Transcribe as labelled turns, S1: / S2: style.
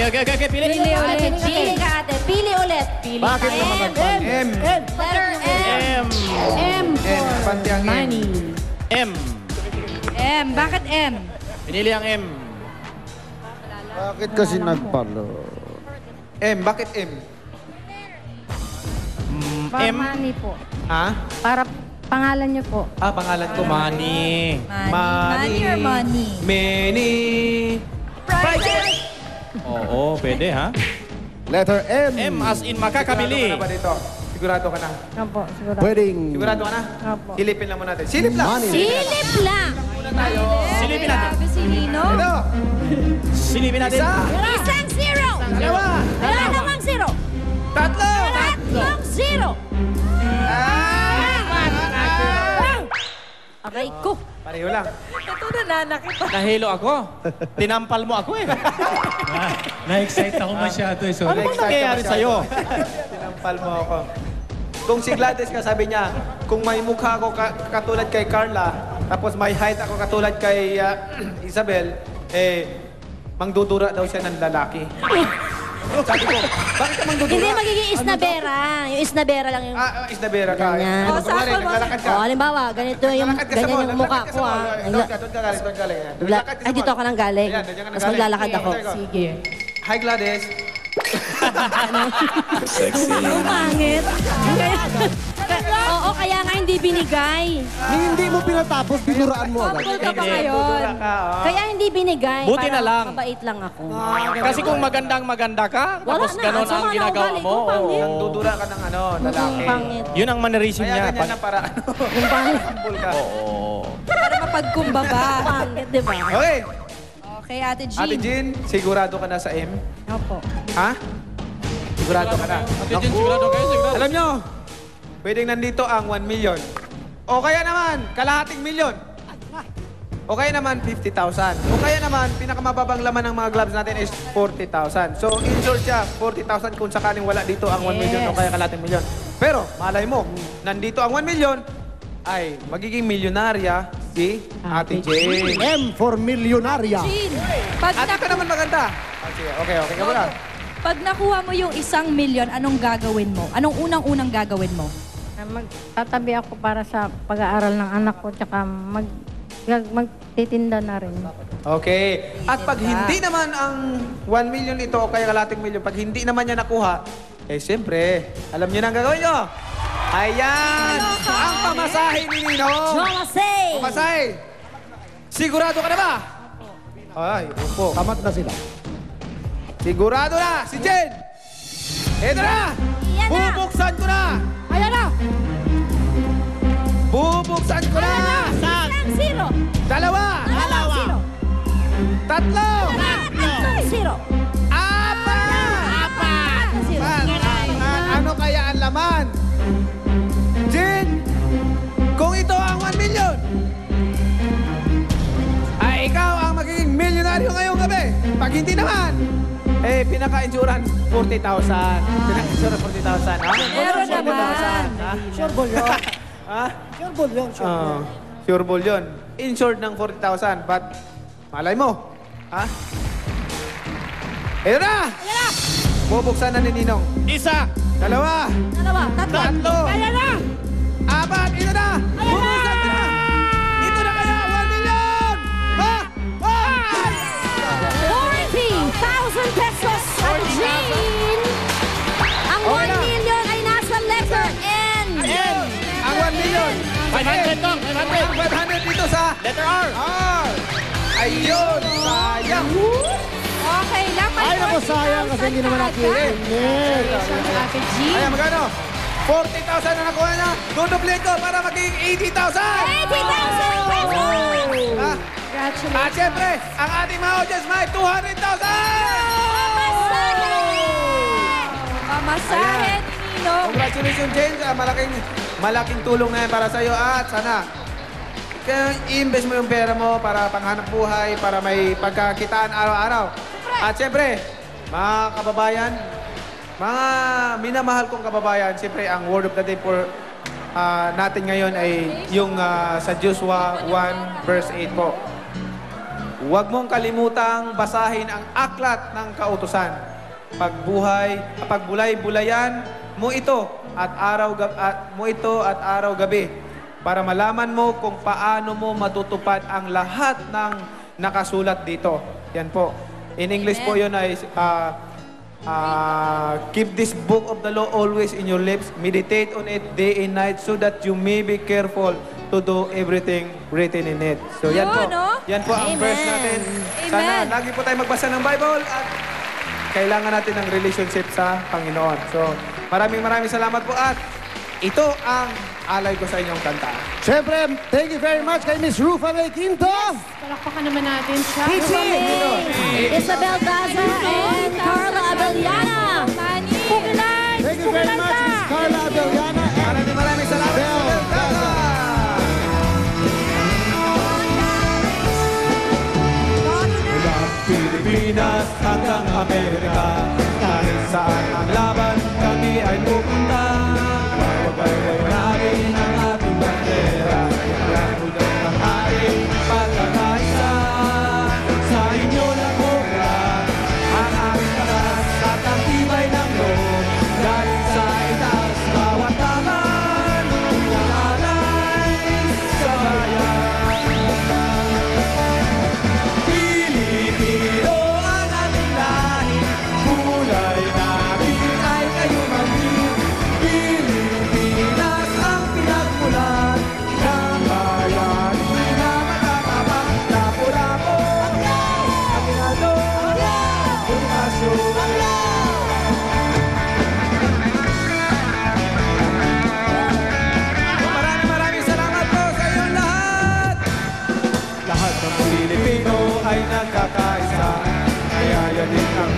S1: Okay. Pili.
S2: Pili ulit. Pili ka ate. Pili ulit. Pili
S3: Bakit
S2: ka.
S3: naman nagpano?
S4: M.
S2: Letter M.
S1: M.
S4: M. Pati ang M.
S2: Money.
S1: M.
S2: M. Bakit M?
S1: Pinili ang M.
S3: Bakit kasi nagpalo?
S4: M. Bakit M?
S5: Para
S1: M.
S5: money po.
S4: Ha?
S5: Para pangalan niyo po.
S4: Pangalan ko.
S1: Money.
S2: Money or money?
S4: Many.
S2: Prizes.
S1: Oo, pwede ha.
S3: Letter M.
S1: M as in makakabili.
S4: Sigurado ka na ba dito? Sigurado ka na?
S5: Opo, siguro.
S3: Pwedeng
S4: Sigurado ka na?
S5: Opo.
S4: Silipin lang muna natin. Silip lang!
S3: money.
S2: Silip lang.
S1: Silipin natin.
S2: Grabe si Nino.
S4: Ito!
S1: Silipin natin.
S4: Isa!
S2: Isang zero.
S4: Dalawa!
S2: Dalawang zero.
S4: Tatlo!
S2: Tatlong zero. Aray ko.
S4: Pareho lang.
S2: Ito nananakit.
S1: Nahilo ako. Tinampal mo ako eh.
S6: Na-excite ako masyado eh.
S1: Ano
S6: Sorry.
S1: bang nangyayari sa'yo?
S4: Tinampal mo ako. Kung si Gladys ka, sabi niya, kung may mukha ako katulad kay Carla, tapos may height ako katulad kay Isabel, mangdudura daw siya ng lalaki. Sabi ko, bakit ka mangdudura?
S2: Hindi magiging isnabera. Yung isnabera lang yung...
S4: Isnabera ka.
S2: Ganyan.
S4: Ano, kunwari, naglalakad ka.
S2: O, halimbawa, ganito yung,
S4: Naglalakad ka sa
S2: ganyan
S4: mall,
S2: yung mukha
S4: naglalakad ka
S2: ko
S4: sa
S2: ah.
S4: mall. Doon ka galing, doon ka galing. Naglalakad ka sa
S2: Ay, dito
S4: mall.
S2: ako nang galing.
S4: Ayan, doon ka nang
S2: Mas
S4: galing.
S2: maglalakad ako.
S4: Sige. Hi, Gladys.
S2: Ang pangit. Oo, kaya nga hindi binigay.
S3: Hindi mo pinatapos, binuraan mo agad.
S2: Couple ka pa ngayon.
S4: Dudura ka,
S2: Kaya hindi binigay.
S1: Buti na
S2: Parang
S1: lang.
S2: Mabait lang ako.
S1: Kasi kung maganda ka,
S2: Wala
S1: tapos
S2: na,
S1: ganon
S2: sama
S1: ang
S2: na
S1: ginagawa
S2: ugali
S1: mo.
S2: ko, pangit.
S1: oo.
S4: Dudura ka ng lalaki.
S2: Pangit.
S1: Yun ang mannerism
S4: Kaya
S1: niya.
S4: ganyan na para
S2: Yung pangit.
S4: Humble ka.
S1: Oo.
S2: Para mapagkumbaba. Pangit, di ba?
S4: Okay.
S2: Okay, Ate Jean.
S4: Ate Jean, sigurado ka na sa M?
S5: Opo.
S4: Ha? Sigurado ka na.
S1: Ate Jean, sigurado kayo, sigurado.
S4: Alam nyo, pwedeng nandito ang 1 million. O kaya naman, kalahating milyon. O kaya naman, 50,000. O kaya naman, pinakamababang laman ng mga gloves natin is 40,000. So, in short siya, 40,000 kung sakaling wala dito ang 1 million o kaya kalahating milyon. Pero, malay mo, nandito ang 1 million, ay magiging milyonarya si Ate Jane.
S3: M for milyonarya.
S2: Jean,
S4: Ate ka naman maganda. Okay, okay ka muna.
S2: pag nakuha mo yung 1 million, anong gagawin mo? Anong unang-unang gagawin mo?
S5: Magtatabi ako para sa pag-aaral ng anak ko tsaka magtitinda na rin.
S4: Okay. At pag hindi naman ang 1 million ito o kaya kalating million, pag hindi naman niya nakuha, siyempre, alam niyo na ang gagawin niyo. Ayan! Ang pamasahe ni Ninong!
S2: Jomasay!
S4: Pamasahe! Sigurado ka na ba? Ay, upo.
S3: Tamat na sila.
S4: Sigurado na! Si Jen! Ito na!
S2: Yan na!
S4: Bubuksan ko na!
S2: Ayan na!
S4: Bubuksan ko na!
S2: Isang zero!
S4: Dalawa!
S2: Dalawang zero!
S4: Tatlo!
S2: Tatlong zero!
S4: Apat!
S2: Tatlong zero!
S4: Ano kaya ang laman? Jin, kung ito ang 1 million, ay ikaw ang magiging milyonaryo ngayong gabi. Pag hindi naman, pinaka-insurance 40,000. Pinaka-insurance 40,000.
S2: Meron naman.
S3: Sure ball yun.
S4: Ha?
S3: Sure ball yun. Sure ball.
S4: Sure ball yun. Insured ng 40,000. But, malay mo. Ha? Ito na! Bubuksan na ni Ninong.
S1: Isa.
S4: Dalawa.
S2: Tatlo!
S4: Tatlo.
S2: Ayan na!
S4: Apat. Ito na!
S2: Ayan na!
S4: Bubuksan ko na! Ito na kaya! 1 million! Ha? Ay!
S2: 40,000 pesos! Ate Jean! Ang
S4: Okay
S2: 1
S4: na.
S2: million ay nasa letter N!
S4: Ayun! Ang 1 million!
S1: 500 to, 500.
S4: 500 dito sa
S1: Letter R.
S4: R! Ayun! Sayang!
S2: Okay lang, may
S3: Ay, naku, sayang kasi hindi naman natin.
S2: Ate Jean.
S4: Ayan, magkano? 40,000 na nakuha niya. Dudublin ko para maging 80,000!
S2: 80,000 pesos!
S4: Ha?
S2: Congratulations.
S4: At syempre, ang ating mga audience may 200,000!
S2: Pamasahe
S4: Ayan.
S2: ni Ninong.
S4: Congratulations, James. Malaking tulong na yan para sa'yo. At sana, i-invest mo yung pera mo para panghanap buhay, para may pagkakitaan araw-araw. At syempre, mga kababayan, mga minamahal kong kababayan, syempre, ang word of the day for natin ngayon ay yung sa Joshua 1 verse 8 po. huwag mong kalimutang basahin ang aklat ng kautusan. Pagbulay-bulayan mo ito at araw-gabi para malaman mo kung paano mo matutupad ang lahat ng nakasulat dito. Yan po. In English po yun ay keep this book of the law always in your lips. Meditate on it day and night so that you may be careful to do everything written in it. So yan po.
S2: Yun, no?
S4: Yan po ang verse natin. Sana
S2: Amen.
S4: lagi po tayo magbasa ng Bible at kailangan natin ng relationship sa Panginoon. So maraming salamat po at ito ang alay ko sa inyong kanta.
S3: Siyempre, thank you very much kay Miss Rufa May Quinto.
S5: Palakpakan naman natin siya.
S2: Isabel Daza and Carla Abellana.
S3: Thank you very much, Miss Carla Abellana and
S4: Maraming salamat.
S3: Bel Daza.
S4: Mula Pilipinas hanggang Amerika, kahit saan ang laban, kami ay pupunta. Pagbaybay namin ang ating bandera, ipagmulan ng ating pagkakaisa. Sa inyo lang mula ang aming talas at ang tibay ng loob. Galing sa itaas, bawat taman, nangalay sa bayan. Pilipino ang ating lahi, kulay namin ay kayo maging. Pilipinas ang pinagmulan ng bayani na matatapang. Lapu-lapu, Aguinaldo, Bonifacio. Maraming salamat po sa inyong lahat. Lahat ng Pilipino ay nagkakaisa, kaya yan din ang